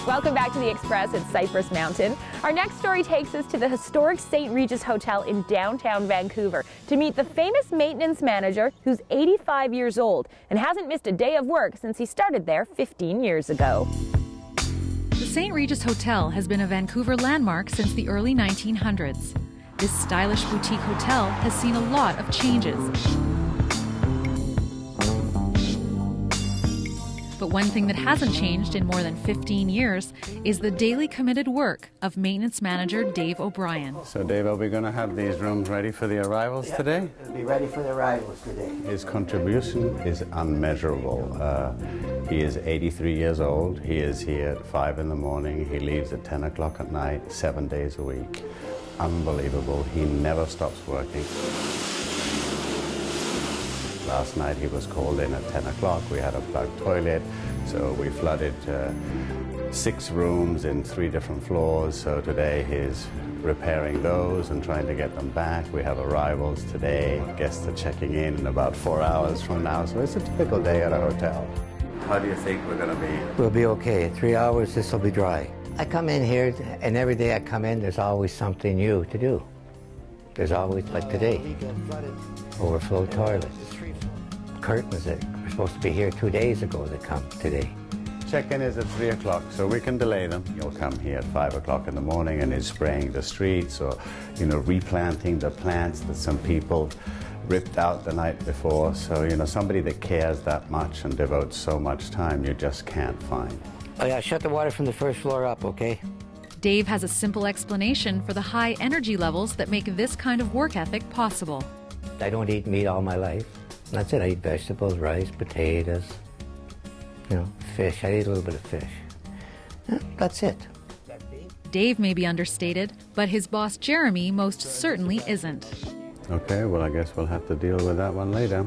Welcome back to the Express at Cypress Mountain. Our next story takes us to the historic St. Regis Hotel in downtown Vancouver to meet the famous maintenance manager who's 85 years old and hasn't missed a day of work since he started there 15 years ago. The St. Regis Hotel has been a Vancouver landmark since the early 1900s. This stylish boutique hotel has seen a lot of changes. But one thing that hasn't changed in more than 15 years is the daily committed work of maintenance manager Dave O'Brien. So Dave, are we going to have these rooms ready for the arrivals today? It'll be ready for the arrivals today. His contribution is unmeasurable. He is 83 years old. He is here at 5 in the morning. He leaves at 10 o'clock at night, 7 days a week. Unbelievable. He never stops working. Last night he was called in at 10 o'clock. We had a plugged toilet, so we flooded 6 rooms in 3 different floors. So today he's repairing those and trying to get them back. We have arrivals today. Guests are checking in about 4 hours from now. So it's a typical day at a hotel. How do you think we're going to be? We'll be okay. In 3 hours, this will be dry. I come in here, and every day I come in, there's always something new to do. There's always, like today, overflow toilets. Curtains that were supposed to be here 2 days ago that come today. Check-in is at 3 o'clock, so we can delay them. He'll come here at 5 o'clock in the morning and is spraying the streets or, replanting the plants that some people ripped out the night before. So, somebody that cares that much and devotes so much time, you just can't find. Oh yeah, shut the water from the first floor up, okay? Dave has a simple explanation for the high energy levels that make this kind of work ethic possible. I don't eat meat all my life. That's it. I eat vegetables, rice, potatoes, fish. I eat a little bit of fish. Yeah, that's it. Dave may be understated, but his boss Jeremy most certainly isn't. Okay, well, I guess we'll have to deal with that one later.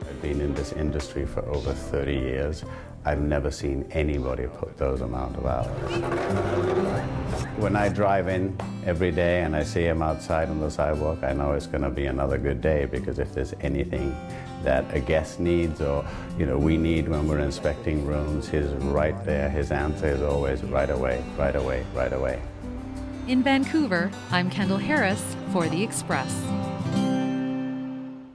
I've been in this industry for over 30 years. I've never seen anybody put those amount of hours. When I drive in every day and I see him outside on the sidewalk, I know it's going to be another good day, because if there's anything that a guest needs or we need when we're inspecting rooms, he's right there. His answer is always right away, right away, right away. In Vancouver, I'm Kendall Harris for The Express.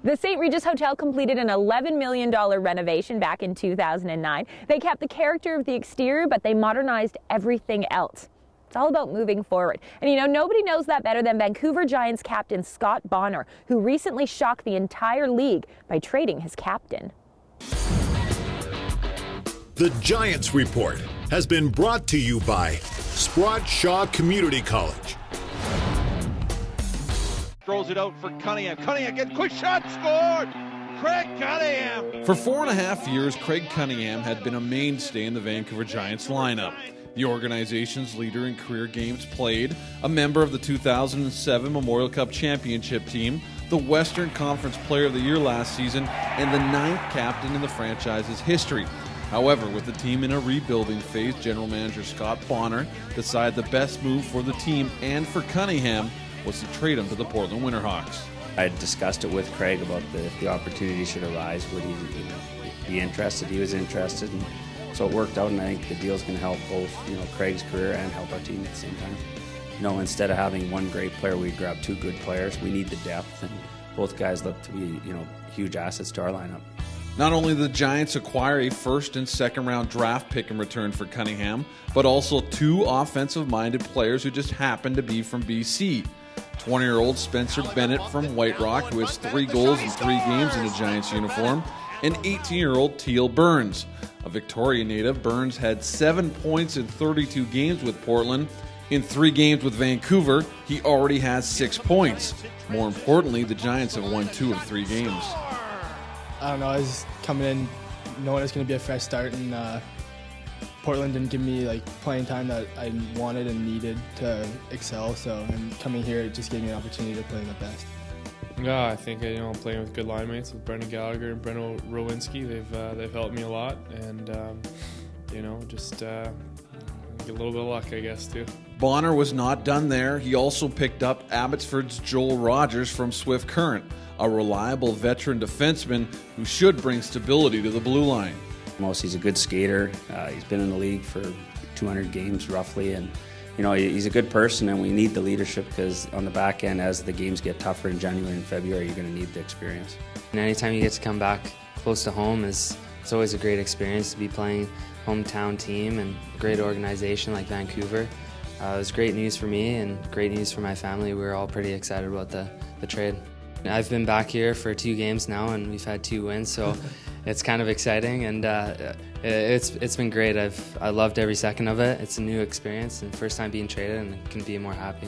The St. Regis Hotel completed an $11 million renovation back in 2009. They kept the character of the exterior, but they modernized everything else. It's all about moving forward. And nobody knows that better than Vancouver Giants captain Scott Bonner, who recently shocked the entire league by trading his captain. The Giants Report has been brought to you by Sprott Shaw Community College. Throws it out for Cunningham. Cunningham gets quick shot, scored! Craig Cunningham! For 4.5 years, Craig Cunningham had been a mainstay in the Vancouver Giants lineup. The organization's leader in career games played, a member of the 2007 Memorial Cup Championship team, the Western Conference Player of the Year last season, and the 9th captain in the franchise's history. However, with the team in a rebuilding phase, general manager Scott Bonner decided the best move for the team and for Cunningham was to trade him to the Portland Winterhawks. I had discussed it with Craig about if the opportunity should arise, would he be interested? He was interested, and so it worked out, and I think the deal's going to help both Craig's career and help our team at the same time. Instead of having one great player, we grab 2 good players. We need the depth, and both guys look to be huge assets to our lineup. Not only did the Giants acquire a first and second round draft pick in return for Cunningham, but also 2 offensive-minded players who just happened to be from BC. 20-year-old Spencer Bennett from White Rock, who has 3 goals in 3 games in a Giants uniform, and 18-year-old Teal Burns. A Victoria native, Burns had 7 points in 32 games with Portland. In 3 games with Vancouver, he already has 6 points. More importantly, the Giants have won 2 of 3 games. I don't know, I was coming in knowing it was going to be a fresh start, and Portland didn't give me playing time that I wanted and needed to excel. And coming here, it just gave me an opportunity to play my best. Yeah, I think playing with good line mates with Brendan Gallagher and Breno Rowinski, they've helped me a lot, and just get a little bit of luck, I guess, too. Bonner was not done there. He also picked up Abbotsford's Joel Rogers from Swift Current, a reliable veteran defenseman who should bring stability to the blue line. He's a good skater. He's been in the league for 200 games roughly, and you know, he's a good person, and we need the leadership because on the back end, as the games get tougher in January and February, you're going to need the experience. And anytime you get to come back close to home, it's always a great experience to be playing hometown team and a great organization like Vancouver. It was great news for me and great news for my family. We were all pretty excited about the trade. I've been back here for 2 games now, and we've had 2 wins, so it's kind of exciting, and it's been great. I loved every second of it. It's a new experience and first time being traded, and couldn't be more happy.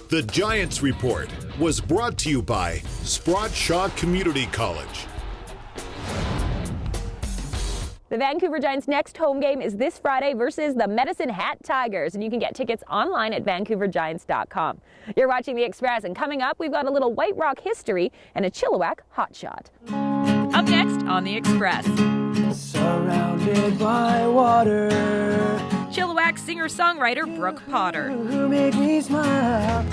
The Giants Report was brought to you by Sprott Shaw Community College. The Vancouver Giants' next home game is this Friday versus the Medicine Hat Tigers, and you can get tickets online at vancouvergiants.com. You're watching The Express, and coming up, we've got a little White Rock history and a Chilliwack hotshot. Up next on The Express. Surrounded by water. Chilliwack singer-songwriter Brook Peter. Who make me smile.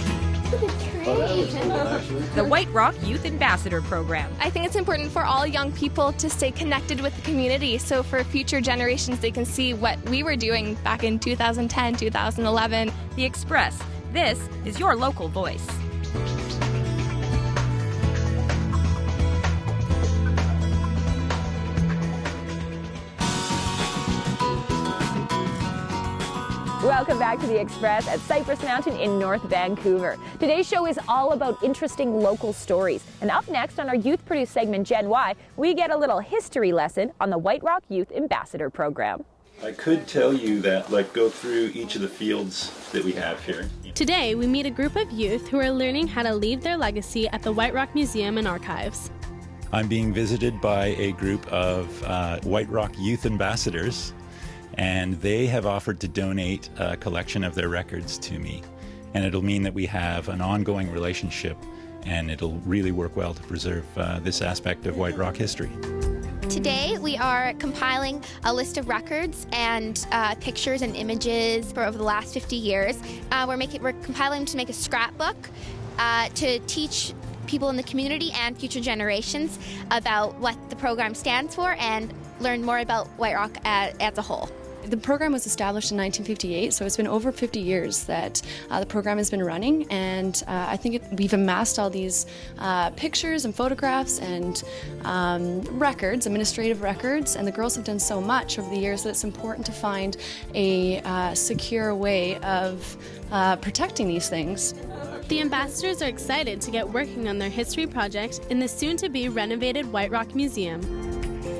The White Rock Youth Ambassador Program. I think it's important for all young people to stay connected with the community, so for future generations they can see what we were doing back in 2010, 2011. The Express. This is your local voice. Welcome back to The Express at Cypress Mountain in North Vancouver. Today's show is all about interesting local stories. And up next on our youth-produced segment, Gen Y, we get a little history lesson on the White Rock Youth Ambassador Program. I could tell you that, go through each of the fields that we have here. Today, we meet a group of youth who are learning how to leave their legacy at the White Rock Museum and Archives. I'm being visited by a group of White Rock Youth Ambassadors, and they have offered to donate a collection of their records to me. And it'll mean that we have an ongoing relationship, and it'll really work well to preserve this aspect of White Rock history. Today we are compiling a list of records and pictures and images for over the last 50 years. We're compiling to make a scrapbook to teach people in the community and future generations about what the program stands for and learn more about White Rock as a whole. The program was established in 1958, so it's been over 50 years that the program has been running, and I think we've amassed all these pictures and photographs and records, administrative records, and the girls have done so much over the years that it's important to find a secure way of protecting these things. The ambassadors are excited to get working on their history project in the soon-to-be renovated White Rock Museum.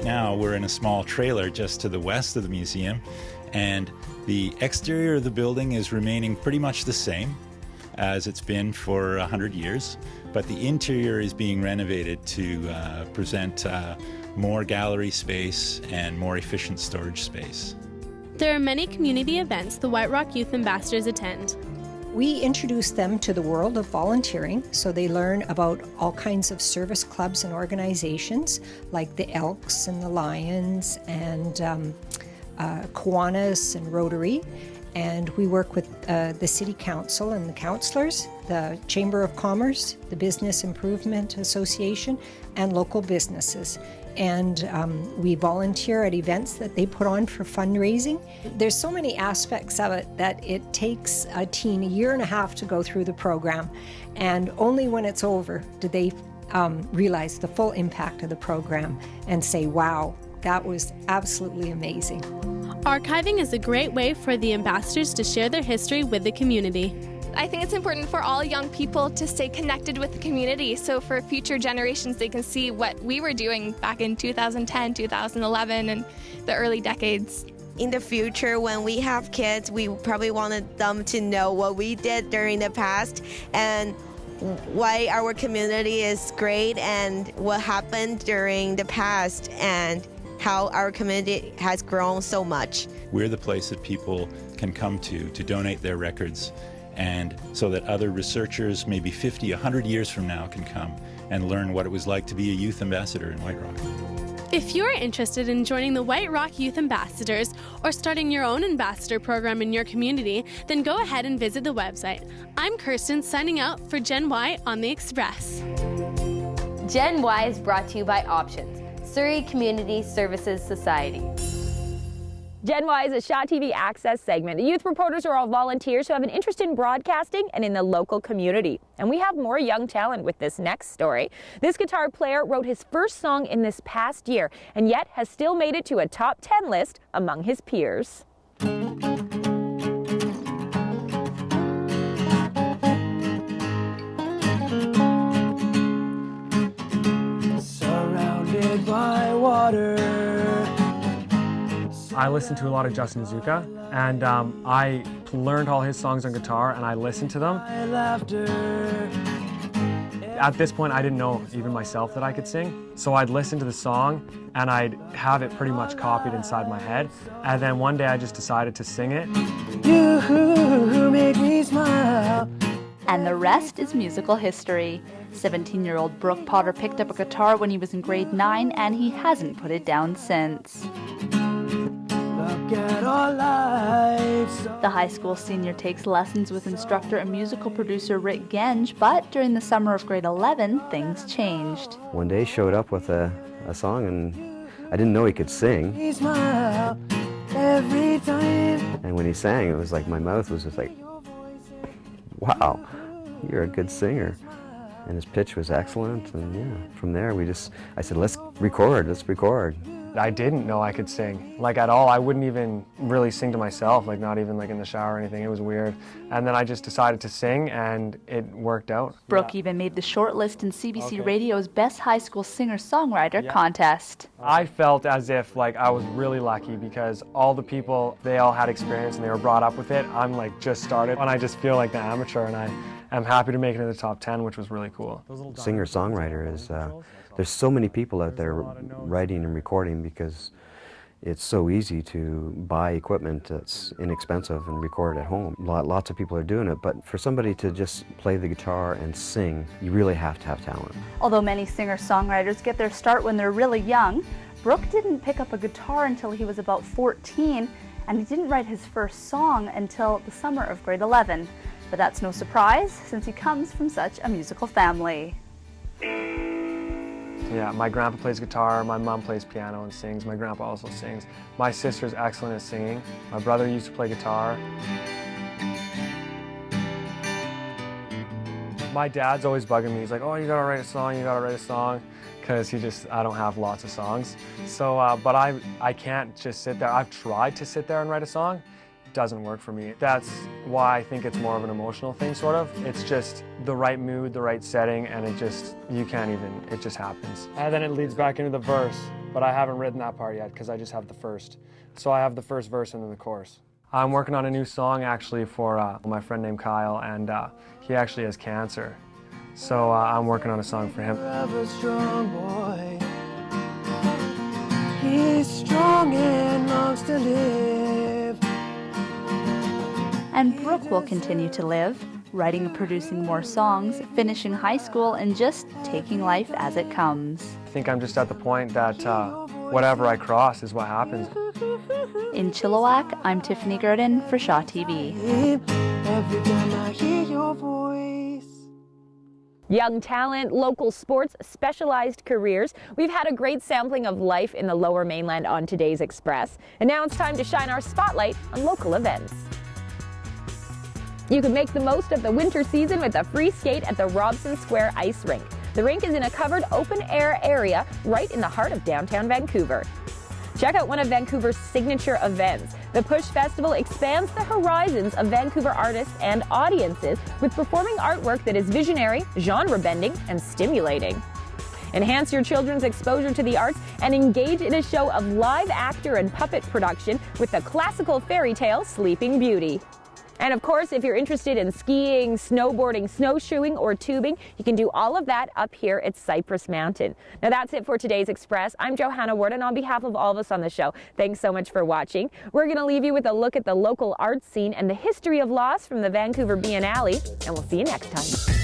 Now we're in a small trailer just to the west of the museum, and the exterior of the building is remaining pretty much the same as it's been for 100 years, but the interior is being renovated to present more gallery space and more efficient storage space. There are many community events the White Rock Youth Ambassadors attend. We introduce them to the world of volunteering, so they learn about all kinds of service clubs and organizations like the Elks and the Lions and Kiwanis and Rotary. And we work with the City Council and the councillors, the Chamber of Commerce, the Business Improvement Association, and local businesses. And we volunteer at events that they put on for fundraising. There's so many aspects of it that it takes a teen a year and a half to go through the program, and only when it's over do they realize the full impact of the program and say, wow, that was absolutely amazing. Archiving is a great way for the ambassadors to share their history with the community. I think it's important for all young people to stay connected with the community, so for future generations they can see what we were doing back in 2010, 2011, and the early decades. In the future, when we have kids, we probably wanted them to know what we did during the past and why our community is great and what happened during the past and how our community has grown so much. We're the place that people can come to donate their records, and so that other researchers, maybe 50, 100 years from now, can come and learn what it was like to be a youth ambassador in White Rock. If you're interested in joining the White Rock Youth Ambassadors or starting your own ambassador program in your community, then go ahead and visit the website. I'm Kirsten, signing out for Gen Y on The Express. Gen Y is brought to you by Options, Surrey Community Services Society. Gen Y is a Shaw TV Access segment. The youth reporters are all volunteers who have an interest in broadcasting and in the local community. And we have more young talent with this next story. This guitar player wrote his first song in this past year, and yet has still made it to a top 10 list among his peers. Surrounded by water. I listened to a lot of Justin Zuka, and I learned all his songs on guitar, and I listened to them. At this point, I didn't know even myself that I could sing, so I'd listen to the song, and I'd have it pretty much copied inside my head, and then one day I just decided to sing it. You make me smile. And the rest is musical history. 17-year-old Brook Peter picked up a guitar when he was in grade 9, and he hasn't put it down since. The high school senior takes lessons with instructor and musical producer Rick Genge, but during the summer of grade 11, things changed. One day he showed up with a song, and I didn't know he could sing. Every time. And when he sang, it was like my mouth was just like, wow, you're a good singer. And his pitch was excellent, and yeah, from there I said, let's record. I didn't know I could sing, like at all. I wouldn't even really sing to myself, like not even like in the shower or anything. It was weird. And then I just decided to sing, and it worked out. Brook even made the short list in CBC Radio's Best High School Singer-Songwriter contest. I felt as if like I was really lucky because all the people, they all had experience and they were brought up with it. I'm like just started, and I just feel like the amateur, and I'm happy to make it in the top 10, which was really cool. Singer-songwriter is, there's so many people out there writing and recording because it's so easy to buy equipment that's inexpensive and record at home. Lots of people are doing it, but for somebody to just play the guitar and sing, you really have to have talent. Although many singer-songwriters get their start when they're really young, Brook didn't pick up a guitar until he was about 14, and he didn't write his first song until the summer of grade 11. But that's no surprise, since he comes from such a musical family. Yeah, my grandpa plays guitar, my mom plays piano and sings, my grandpa also sings. My sister's excellent at singing. My brother used to play guitar. My dad's always bugging me. He's like, oh, you gotta write a song, because I don't have lots of songs. So, but I can't just sit there. I've tried to sit there and write a song. Doesn't work for me. That's why I think it's more of an emotional thing, sort of. It's just the right mood, the right setting, and it just happens. And then it leads back into the verse, but I haven't written that part yet because I just have the first. So I have the first verse and then the chorus. I'm working on a new song actually for my friend named Kyle, and he actually has cancer. So I'm working on a song for him. Forever strong boy. He's strong and longs to live. And Brook will continue to live, writing and producing more songs, finishing high school, and just taking life as it comes. I think I'm just at the point that whatever I cross is what happens. In Chilliwack, I'm Tiffany Gurden for Shaw TV. Every time I hear your voice. Young talent, local sports, specialized careers. We've had a great sampling of life in the Lower Mainland on today's Express. And now it's time to shine our spotlight on local events. You can make the most of the winter season with a free skate at the Robson Square Ice Rink. The rink is in a covered open-air area right in the heart of downtown Vancouver. Check out one of Vancouver's signature events. The Push Festival expands the horizons of Vancouver artists and audiences with performing artwork that is visionary, genre-bending, and stimulating. Enhance your children's exposure to the arts and engage in a show of live actor and puppet production with the classical fairy tale Sleeping Beauty. And of course, if you're interested in skiing, snowboarding, snowshoeing, or tubing, you can do all of that up here at Cypress Mountain. Now that's it for today's Express. I'm Johanna, and on behalf of all of us on the show, thanks so much for watching. We're going to leave you with a look at the local art scene and the history of loss from the Vancouver Biennale, and we'll see you next time.